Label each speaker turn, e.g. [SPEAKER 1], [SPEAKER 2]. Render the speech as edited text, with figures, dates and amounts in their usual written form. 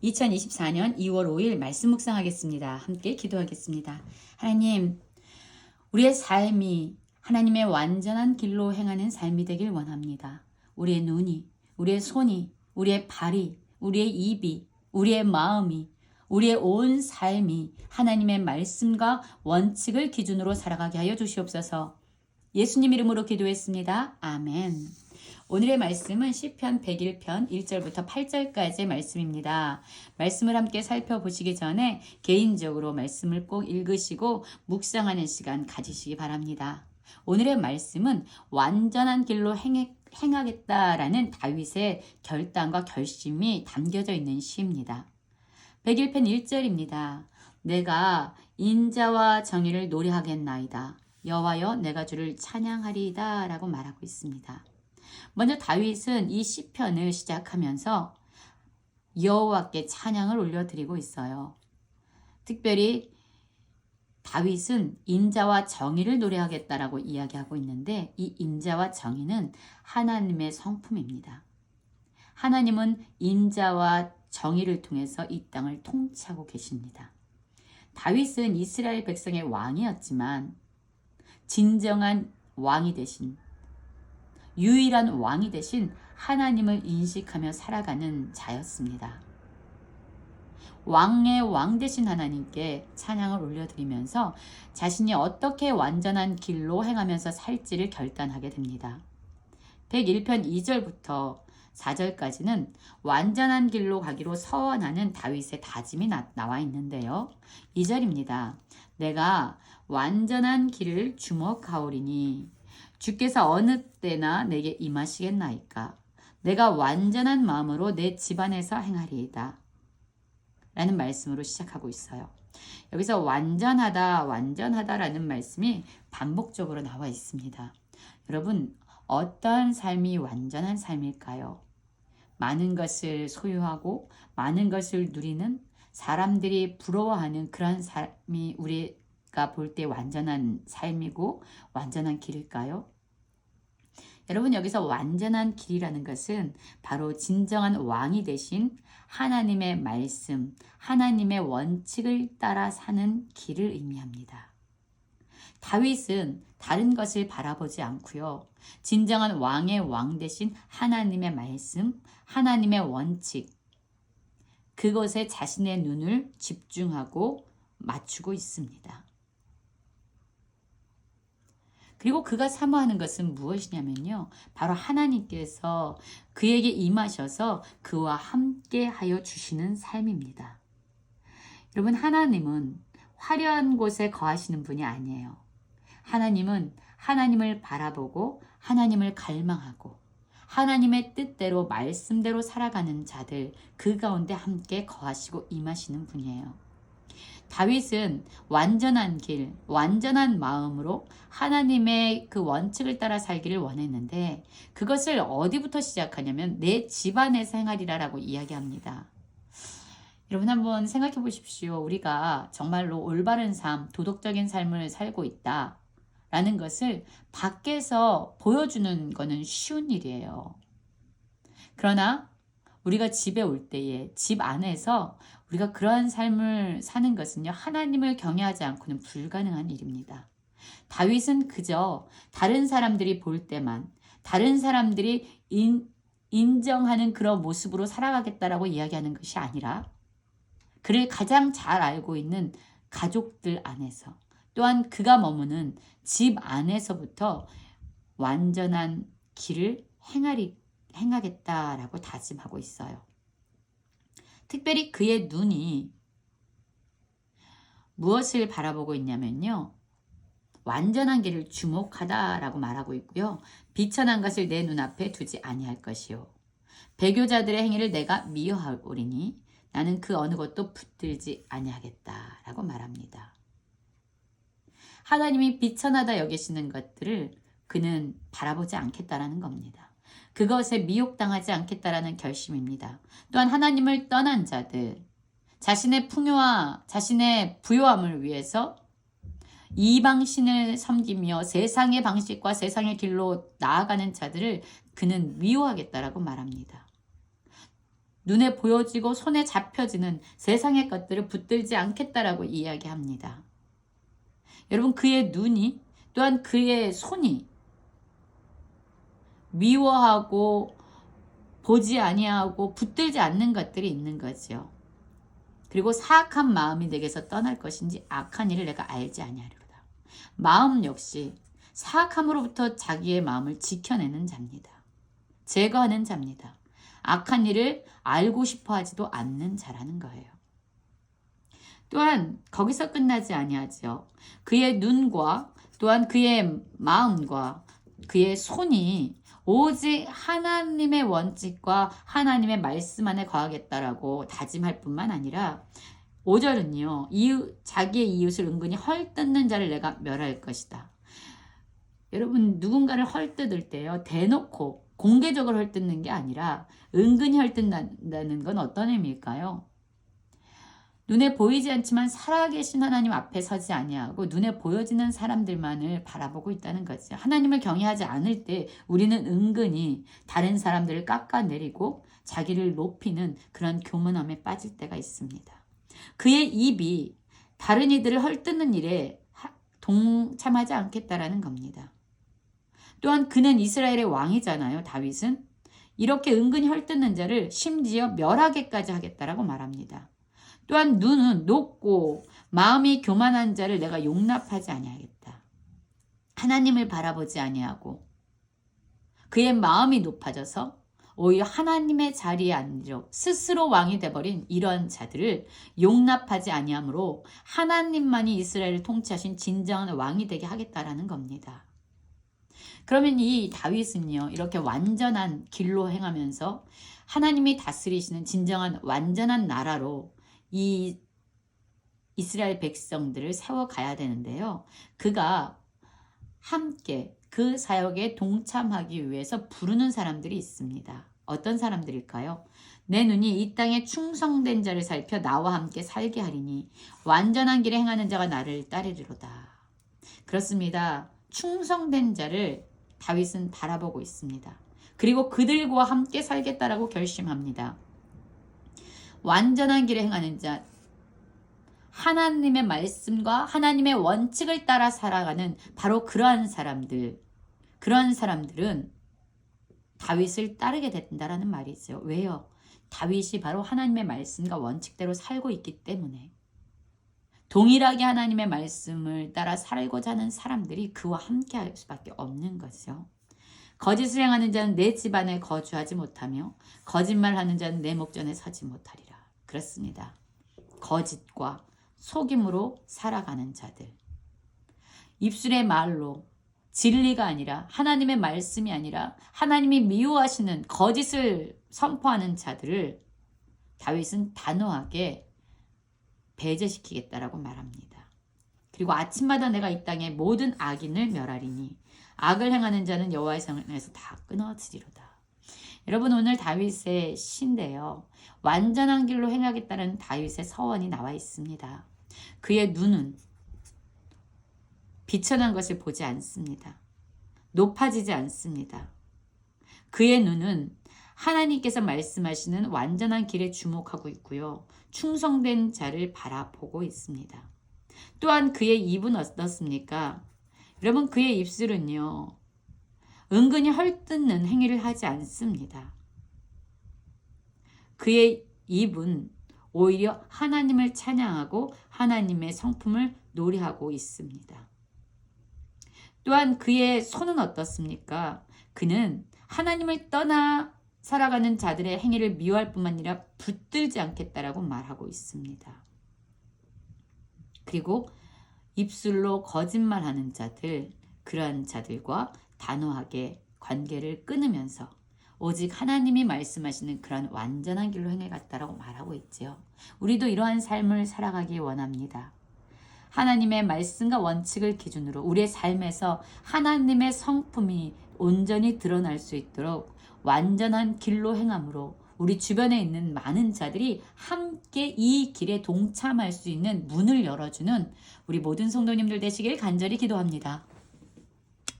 [SPEAKER 1] 2024년 2월 5일 말씀 묵상하겠습니다. 함께 기도하겠습니다. 하나님, 우리의 삶이 하나님의 완전한 길로 행하는 삶이 되길 원합니다. 우리의 눈이, 우리의 손이, 우리의 발이, 우리의 입이, 우리의 마음이, 우리의 온 삶이 하나님의 말씀과 원칙을 기준으로 살아가게 하여 주시옵소서. 예수님 이름으로 기도했습니다. 아멘. 오늘의 말씀은 시편 101편 1절부터 8절까지의 말씀입니다. 말씀을 함께 살펴보시기 전에 개인적으로 말씀을 꼭 읽으시고 묵상하는 시간 가지시기 바랍니다. 오늘의 말씀은 완전한 길로 행하겠다라는 다윗의 결단과 결심이 담겨져 있는 시입니다. 101편 1절입니다. 내가 인자와 정의를 노래하겠나이다. 여호와여 내가 주를 찬양하리이다 라고 말하고 있습니다. 먼저 다윗은 이 시편을 시작하면서 여호와께 찬양을 올려드리고 있어요. 특별히 다윗은 인자와 정의를 노래하겠다라고 이야기하고 있는데 이 인자와 정의는 하나님의 성품입니다. 하나님은 인자와 정의를 통해서 이 땅을 통치하고 계십니다. 다윗은 이스라엘 백성의 왕이었지만 진정한 왕이 되신 유일한 왕이 되신 하나님을 인식하며 살아가는 자였습니다. 왕의 왕 되신 하나님께 찬양을 올려드리면서 자신이 어떻게 완전한 길로 행하면서 살지를 결단하게 됩니다. 101편 2절부터 4절까지는 완전한 길로 가기로 서원하는 다윗의 다짐이 나와 있는데요. 2절입니다. 내가 완전한 길을 주목하오리니 주께서 어느 때나 내게 임하시겠나이까. 내가 완전한 마음으로 내 집안에서 행하리이다. 라는 말씀으로 시작하고 있어요. 여기서 완전하다라는 말씀이 반복적으로 나와 있습니다. 여러분, 어떠한 삶이 완전한 삶일까요? 많은 것을 소유하고 많은 것을 누리는 사람들이 부러워하는 그런 삶이 우리가 볼 때 완전한 삶이고 완전한 길일까요? 여러분, 여기서 완전한 길이라는 것은 바로 진정한 왕이 되신 하나님의 말씀, 하나님의 원칙을 따라 사는 길을 의미합니다. 다윗은 다른 것을 바라보지 않고요. 진정한 왕의 왕 되신 하나님의 말씀, 하나님의 원칙, 그것에 자신의 눈을 집중하고 맞추고 있습니다. 그리고 그가 사모하는 것은 무엇이냐면요. 바로 하나님께서 그에게 임하셔서 그와 함께 하여 주시는 삶입니다. 여러분, 하나님은 화려한 곳에 거하시는 분이 아니에요. 하나님은 하나님을 바라보고 하나님을 갈망하고 하나님의 뜻대로 말씀대로 살아가는 자들 그 가운데 함께 거하시고 임하시는 분이에요. 다윗은 완전한 길, 완전한 마음으로 하나님의 그 원칙을 따라 살기를 원했는데 그것을 어디부터 시작하냐면 내 집안에서 행하리라라고 이야기합니다. 여러분 한번 생각해 보십시오. 우리가 정말로 올바른 삶, 도덕적인 삶을 살고 있다라는 것을 밖에서 보여주는 거는 쉬운 일이에요. 그러나 우리가 집에 올 때에 집 안에서 우리가 그러한 삶을 사는 것은요, 하나님을 경외하지 않고는 불가능한 일입니다. 다윗은 그저 다른 사람들이 볼 때만, 다른 사람들이 인정하는 그런 모습으로 살아가겠다라고 이야기하는 것이 아니라 그를 가장 잘 알고 있는 가족들 안에서 또한 그가 머무는 집 안에서부터 완전한 길을 행하겠다라고 다짐하고 있어요. 특별히 그의 눈이 무엇을 바라보고 있냐면요. 완전한 길을 주목하다라고 말하고 있고요. 비천한 것을 내 눈앞에 두지 아니할 것이요. 배교자들의 행위를 내가 미워하오리니 나는 그 어느 것도 붙들지 아니하겠다라고 말합니다. 하나님이 비천하다 여기시는 것들을 그는 바라보지 않겠다라는 겁니다. 그것에 미혹당하지 않겠다라는 결심입니다. 또한 하나님을 떠난 자들, 자신의 풍요와 자신의 부요함을 위해서 이방신을 섬기며 세상의 방식과 세상의 길로 나아가는 자들을 그는 미워하겠다라고 말합니다. 눈에 보여지고 손에 잡혀지는 세상의 것들을 붙들지 않겠다라고 이야기합니다. 여러분, 그의 눈이 또한 그의 손이 미워하고 보지 아니하고 붙들지 않는 것들이 있는 거죠. 그리고 사악한 마음이 내게서 떠날 것인지 악한 일을 내가 알지 아니하리로다. 마음 역시 사악함으로부터 자기의 마음을 지켜내는 자입니다. 제거하는 자입니다. 악한 일을 알고 싶어 하지도 않는 자라는 거예요. 또한 거기서 끝나지 아니하죠. 그의 눈과 또한 그의 마음과 그의 손이 오직 하나님의 원칙과 하나님의 말씀 안에 거하겠다라고 다짐할 뿐만 아니라 5절은요. 자기의 이웃을 은근히 헐뜯는 자를 내가 멸할 것이다. 여러분, 누군가를 헐뜯을 때요. 대놓고 공개적으로 헐뜯는 게 아니라 은근히 헐뜯는다는 건 어떤 의미일까요? 눈에 보이지 않지만 살아계신 하나님 앞에 서지 아니하고 눈에 보여지는 사람들만을 바라보고 있다는 거죠. 하나님을 경외하지 않을 때 우리는 은근히 다른 사람들을 깎아내리고 자기를 높이는 그런 교만함에 빠질 때가 있습니다. 그의 입이 다른 이들을 헐뜯는 일에 동참하지 않겠다라는 겁니다. 또한 그는 이스라엘의 왕이잖아요. 다윗은. 이렇게 은근히 헐뜯는 자를 심지어 멸하게까지 하겠다라고 말합니다. 또한 눈은 높고 마음이 교만한 자를 내가 용납하지 아니하겠다. 하나님을 바라보지 아니하고 그의 마음이 높아져서 오히려 하나님의 자리에 앉으려 스스로 왕이 돼버린 이러한 자들을 용납하지 아니하므로 하나님만이 이스라엘을 통치하신 진정한 왕이 되게 하겠다라는 겁니다. 그러면 이 다윗은요, 이렇게 완전한 길로 행하면서 하나님이 다스리시는 진정한 완전한 나라로 이 이스라엘 백성들을 세워가야 되는데요. 그가 함께 그 사역에 동참하기 위해서 부르는 사람들이 있습니다. 어떤 사람들일까요? 내 눈이 이 땅에 충성된 자를 살펴 나와 함께 살게 하리니 완전한 길에 행하는 자가 나를 따르리로다. 그렇습니다. 충성된 자를 다윗은 바라보고 있습니다. 그리고 그들과 함께 살겠다라고 결심합니다. 완전한 길에 행하는 자, 하나님의 말씀과 하나님의 원칙을 따라 살아가는 바로 그러한 사람들은 다윗을 따르게 된다라는 말이죠. 왜요? 다윗이 바로 하나님의 말씀과 원칙대로 살고 있기 때문에 동일하게 하나님의 말씀을 따라 살고자 하는 사람들이 그와 함께 할 수밖에 없는 거죠. 거짓을 행하는 자는 내 집안에 거주하지 못하며 거짓말하는 자는 내 목전에 서지 못하리라. 그렇습니다. 거짓과 속임으로 살아가는 자들. 입술의 말로 진리가 아니라 하나님의 말씀이 아니라 하나님이 미워하시는 거짓을 선포하는 자들을 다윗은 단호하게 배제시키겠다라고 말합니다. 그리고 아침마다 내가 이 땅의 모든 악인을 멸하리니 악을 행하는 자는 여호와의 성에서 다 끊어지리로다. 여러분, 오늘 다윗의 시인데요. 완전한 길로 행하겠다는 다윗의 서원이 나와 있습니다. 그의 눈은 비천한 것을 보지 않습니다. 높아지지 않습니다. 그의 눈은 하나님께서 말씀하시는 완전한 길에 주목하고 있고요. 충성된 자를 바라보고 있습니다. 또한 그의 입은 어떻습니까? 여러분, 그의 입술은요. 은근히 헐뜯는 행위를 하지 않습니다. 그의 입은 오히려 하나님을 찬양하고 하나님의 성품을 노래하고 있습니다. 또한 그의 손은 어떻습니까? 그는 하나님을 떠나 살아가는 자들의 행위를 미워할 뿐만 아니라 붙들지 않겠다라고 말하고 있습니다. 그리고 입술로 거짓말하는 자들, 그러한 자들과 단호하게 관계를 끊으면서 오직 하나님이 말씀하시는 그런 완전한 길로 행해갔다라고 말하고 있지요. 우리도 이러한 삶을 살아가기 원합니다. 하나님의 말씀과 원칙을 기준으로 우리의 삶에서 하나님의 성품이 온전히 드러날 수 있도록 완전한 길로 행함으로 우리 주변에 있는 많은 자들이 함께 이 길에 동참할 수 있는 문을 열어주는 우리 모든 성도님들 되시길 간절히 기도합니다.